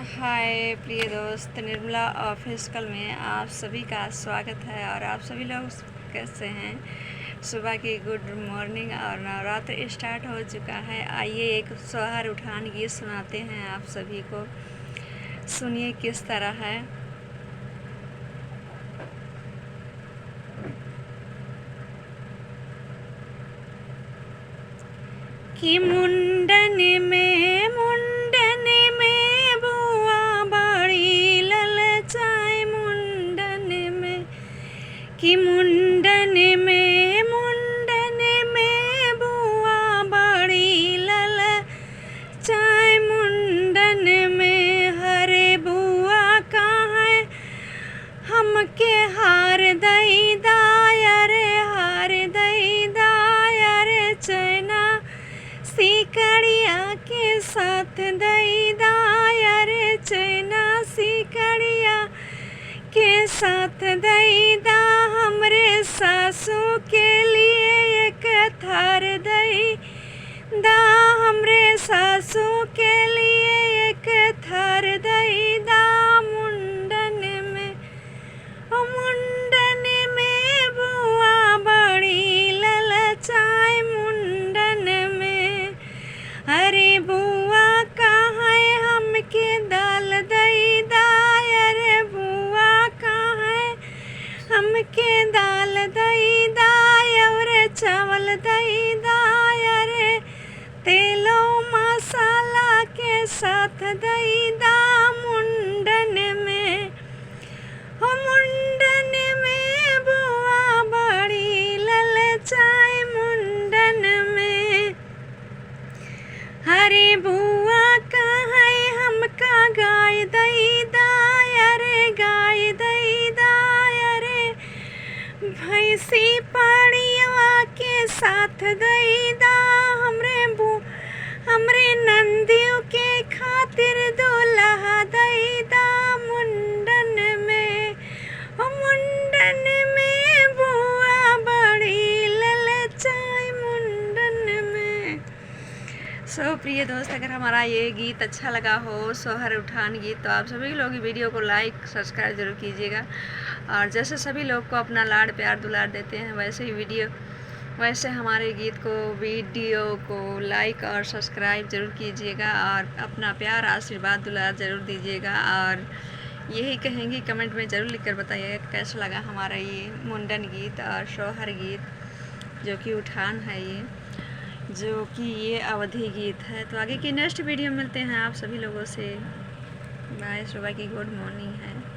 हाय प्रिय दोस्त, निर्मला ऑफिशियल में आप सभी का स्वागत है। और आप सभी लोग कैसे हैं? सुबह की गुड मॉर्निंग। और नवरात्र स्टार्ट हो चुका है। आइए एक सोहर उठान गीत सुनाते हैं आप सभी को। सुनिए किस तरह है। कि मुंडन में बुआ बड़ी ललचाए मुंडन में, कि मुंडन में बुआ बड़ी ललचाए मुंडन में। हरे बुआ कहाँ हमके हार दई दायर, हार दई दायर चैना सिकड़िया के साथ दई दायर, चैना सिकड़िया के साथ दई दा। हमरे सासू के लिए एक थार दई दा, हमरे सासू के लिए एक थार दई दा। मुंडन में बुआ बड़ी ललचाए मुंडन में। अरे बुआ कहाँ हमके दाल दई दायर, बुआ कहाँ हमके दाल दई दायर, चावल दई दायर, तेलो मसाला के साथ दई दा। मुंडन में बुआ बड़ी ललचाए मुंडन में। हरे बुआ कहाँ हमका गाय दई दायर, गाय दई दायर, भैंसी पड़िया के साथ दई दा। हमरे नंदियों के खातिर दूल्हा दई दा। मुंडन में बुआ बड़ी ललचाए मुंडन में। प्रिय दोस्त, अगर हमारा ये गीत अच्छा लगा हो, सोहर उठान गीत, तो आप सभी लोग वीडियो को लाइक सब्सक्राइब जरूर कीजिएगा। और जैसे सभी लोग को अपना लाड प्यार दुलार देते हैं, वैसे हमारे गीत को वीडियो को लाइक और सब्सक्राइब जरूर कीजिएगा। और अपना प्यार आशीर्वाद दुलार ज़रूर दीजिएगा। और यही कहेंगे, कमेंट में ज़रूर लिखकर बताइएगा कैसा लगा हमारा ये मुंडन गीत और सोहर गीत, जो कि उठान है जो कि ये अवधि गीत है। तो आगे की नेक्स्ट वीडियो मिलते हैं आप सभी लोगों से। बाय। सुबह की गुड मॉर्निंग है।